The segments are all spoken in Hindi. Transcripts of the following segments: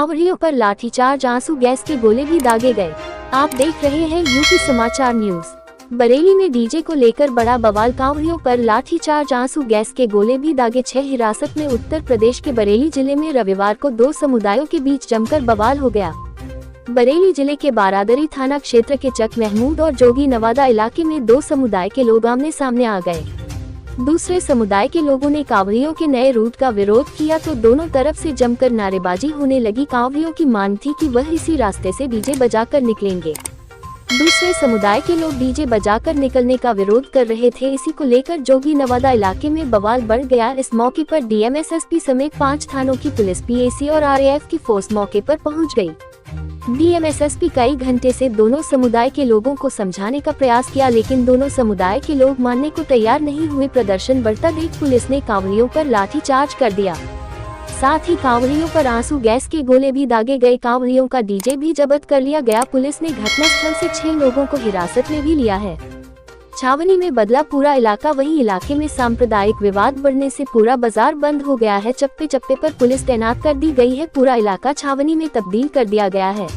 कांवड़ियों पर लाठीचार्ज, आंसू गैस के गोले भी दागे गए। आप देख रहे हैं यूपी समाचार न्यूज। बरेली में डीजे को लेकर बड़ा बवाल, कांवड़ियों पर लाठीचार्ज, आंसू गैस के गोले भी दागे। 6 हिरासत में। उत्तर प्रदेश के बरेली जिले में रविवार को 2 समुदायों के बीच जमकर बवाल हो गया। बरेली जिले के बारादरी थाना क्षेत्र के चक महमूद और जोगी नवादा इलाके में 2 समुदाय के लोग आमने सामने आ गए। दूसरे समुदाय के लोगों ने कांवड़ियों के नए रूट का विरोध किया तो दोनों तरफ से जमकर नारेबाजी होने लगी। कांवड़ियों की मांग थी कि वह इसी रास्ते से डीजे बजाकर निकलेंगे। दूसरे समुदाय के लोग डीजे बजाकर निकलने का विरोध कर रहे थे। इसी को लेकर जोगी नवादा इलाके में बवाल बढ़ गया। इस मौके पर डीएम-एसएसपी समेत 5 थानों की पुलिस, पीएसी और आरएएफ की फोर्स मौके पर पहुंच गई। डीएम-एसएसपी कई घंटे से दोनों समुदाय के लोगों को समझाने का प्रयास किया, लेकिन दोनों समुदाय के लोग मानने को तैयार नहीं हुए। प्रदर्शन बढ़ता देख पुलिस ने कांवड़ियों पर लाठीचार्ज कर दिया। साथ ही कांवड़ियों पर आंसू गैस के गोले भी दागे गए। कांवड़ियों का डीजे भी जब्त कर लिया गया। पुलिस ने घटनास्थल से 6 लोगों को हिरासत में भी लिया है। छावनी में बदला पूरा इलाका। वहीं इलाके में सांप्रदायिक विवाद बढ़ने से पूरा बाजार बंद हो गया है। चप्पे चप्पे पर पुलिस तैनात कर दी गई है। पूरा इलाका छावनी में तब्दील कर दिया गया है।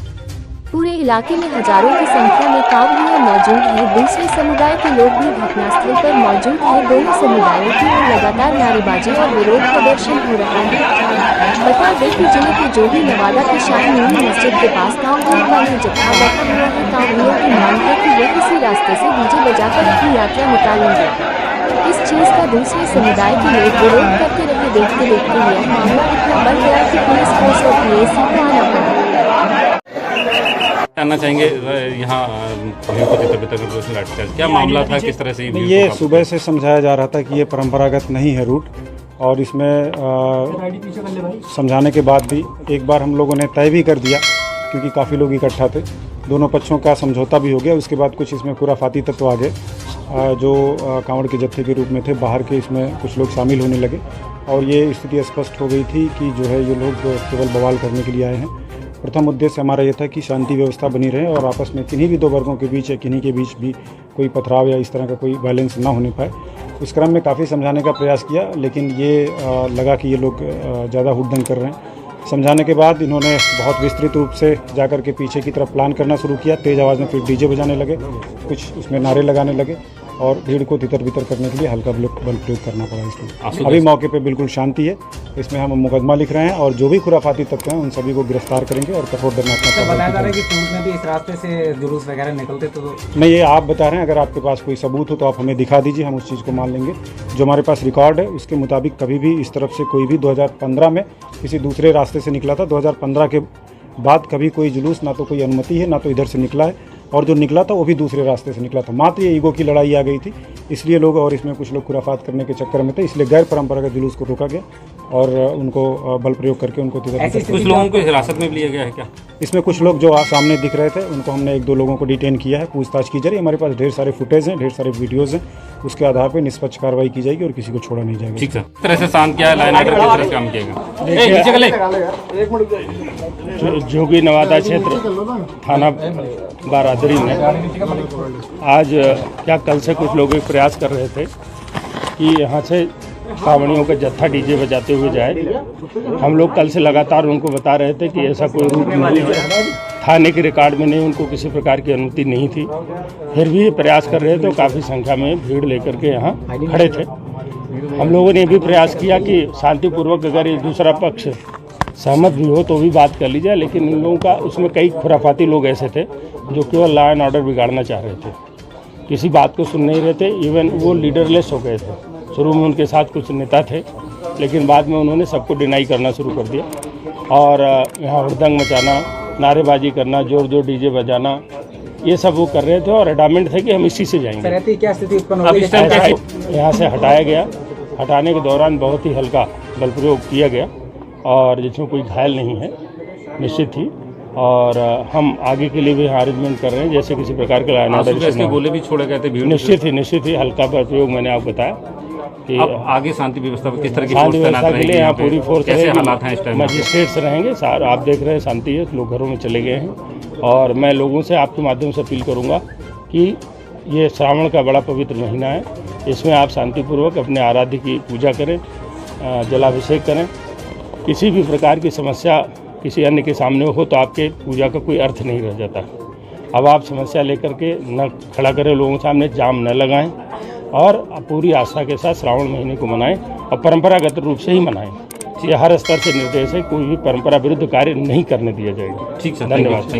पूरे इलाके में हजारों की संख्या में कांवड़ियां मौजूद हैं। दूसरे समुदाय के लोग भी घटनास्थल पर मौजूद हैं। दोनों समुदायों की ओर लगातार नारेबाजी और विरोध प्रदर्शन हो रहा है। बता दें कि जिले के जोगी नवादा की शाही मस्जिद के पास कांवड़ियों का जत्था बैठा हुआ है। कांवड़ियों की मांग है कि वे इसी रास्ते से डीजे बजाकर अपनी यात्रा निकालेंगे। इस चीज का दूसरे समुदाय के लोग विरोध करते रहे। देखते देखते यह मामला इतना बढ़ गया कि पुलिस फोर्स और पीएसी को आना पड़ा। जानना चाहेंगे यहाँ क्या मामला था, किस तरह से ये सुबह से समझाया जा रहा था कि ये परंपरागत नहीं है रूट, और इसमें समझाने के बाद भी एक बार हम लोगों ने तय भी कर दिया, क्योंकि काफ़ी लोग इकट्ठा थे। दोनों पक्षों का समझौता भी हो गया। उसके बाद कुछ इसमें खुराफाती तत्व आ गए जो कांवड़ के जत्थे के रूप में थे। बाहर के इसमें कुछ लोग शामिल होने लगे और ये स्थिति स्पष्ट हो गई थी कि जो है ये लोग केवल बवाल करने के लिए आए हैं। प्रथम उद्देश्य हमारा यह था कि शांति व्यवस्था बनी रहे और आपस में किन्हीं भी 2 वर्गों के बीच या किन्हीं के बीच भी कोई पथराव या इस तरह का कोई वायलेंस ना होने पाए। उस क्रम में काफ़ी समझाने का प्रयास किया, लेकिन ये लगा कि ये लोग ज़्यादा हुड़दंग कर रहे हैं। समझाने के बाद इन्होंने बहुत विस्तृत रूप से जाकर के पीछे की तरफ प्लान करना शुरू किया। तेज़ आवाज़ में फिर डीजे बजाने लगे, कुछ उसमें नारे लगाने लगे और भीड़ को तितर बितर करने के लिए हल्का बल प्रयोग करना पड़ा। इसमें अभी मौके पे बिल्कुल शांति है। इसमें हम मुकदमा लिख रहे हैं और जो भी खुराफाती तत्व हैं उन सभी को गिरफ्तार करेंगे और कठोर दंडात्मक। बताया जा रहा है कि पूर्व में भी इस रास्ते से जुलूस वगैरह निकलते तो नहीं, ये आप बता रहे हैं। अगर आपके पास कोई सबूत हो तो आप हमें दिखा दीजिए, हम उस चीज़ को मान लेंगे। जो हमारे पास रिकॉर्ड है उसके मुताबिक कभी भी इस तरफ से कोई भी 2015 में किसी दूसरे रास्ते से निकला था। 2015 के बाद कभी कोई जुलूस ना तो कोई अनुमति है ना तो इधर से निकला है, और जो निकला था वो भी दूसरे रास्ते से निकला था। मात्र ये ईगो की लड़ाई आ गई थी, इसलिए लोग, और इसमें कुछ लोग खुराफात करने के चक्कर में थे, इसलिए गैर परंपरागत जुलूस को रोका गया और उनको बल प्रयोग करके उनको कुछ लोगों को हिरासत में भी लिया गया है क्या? इसमें कुछ लोग जो सामने दिख रहे थे उनको हमने 1-2 लोगों को डिटेन किया है। पूछताछ की जा रही है। हमारे पास ढेर सारे फुटेज हैं, ढेर सारे वीडियोज़ हैं। उसके आधार पर निष्पक्ष कार्रवाई की जाएगी और किसी को छोड़ा नहीं जाएगा। ठीक है। इस तरह से शांत किया है, लाइन ऑर्डर किस तरह से काम किएगा? जोगी नवादा क्षेत्र थाना बारादरी में आज क्या कल से कुछ लोग एक प्रयास कर रहे थे कि यहाँ से कांवड़ियों का जत्था डीजे बजाते हुए जाए। हम लोग कल से लगातार उनको बता रहे थे कि ऐसा कोई रूट नहीं है, थाने के रिकॉर्ड में नहीं, उनको किसी प्रकार की अनुमति नहीं थी। फिर भी प्रयास कर रहे थे। काफ़ी संख्या में भीड़ लेकर के यहाँ खड़े थे। हम लोगों ने भी प्रयास किया कि शांतिपूर्वक अगर ये दूसरा पक्ष सहमत भी हो तो भी बात कर ली जाए, लेकिन इन लोगों का उसमें कई खुराफाती लोग ऐसे थे जो केवल लॉ एंड ऑर्डर बिगाड़ना चाह रहे थे, किसी बात को सुन नहीं रहे थे। इवन वो लीडरलेस हो गए थे। शुरू में उनके साथ कुछ नेता थे, लेकिन बाद में उन्होंने सबको डिनाई करना शुरू कर दिया और यहाँ हुड़दंग मचाना, नारेबाजी करना, जोर जोर डीजे बजाना, ये सब वो कर रहे थे और एडामेंट थे कि हम इसी से जाएंगे। क्या स्थिति उत्पन्न हो गई? यहाँ से हटाया गया। हटाने के दौरान बहुत ही हल्का बल प्रयोग किया गया और जिसमें कोई घायल नहीं है, निश्चित ही। और हम आगे के लिए भी अरेंजमेंट कर रहे हैं, जैसे किसी प्रकार के लाइन ऑर्डर के गोले भी छोड़े गए थे। निश्चित ही हल्का बल प्रयोग मैंने आपको बताया कि अब आगे शांति व्यवस्था किस तरह की शांति व्यवस्था के लिए यहाँ पूरी फोर्स रहेगी। मजिस्ट्रेट्स रहेंगे। आप देख रहे हैं शांति है, लोग घरों में चले गए हैं। और मैं लोगों से आपके माध्यम से अपील करूँगा कि ये श्रावण का बड़ा पवित्र महीना है, इसमें आप शांतिपूर्वक अपने आराध्य की पूजा करें, जलाभिषेक करें। किसी भी प्रकार की समस्या किसी अन्य के सामने हो तो आपके पूजा का कोई अर्थ नहीं रह जाता। अब आप समस्या लेकर के न खड़ा करें, लोगों के सामने जाम न लगाएं और पूरी आस्था के साथ श्रावण महीने को मनाएं और परंपरागत रूप से ही मनाएं। ये हर स्तर से निर्देश है, कोई भी परंपरा विरुद्ध कार्य नहीं करने दिया जाएगा। ठीक सर, धन्यवाद।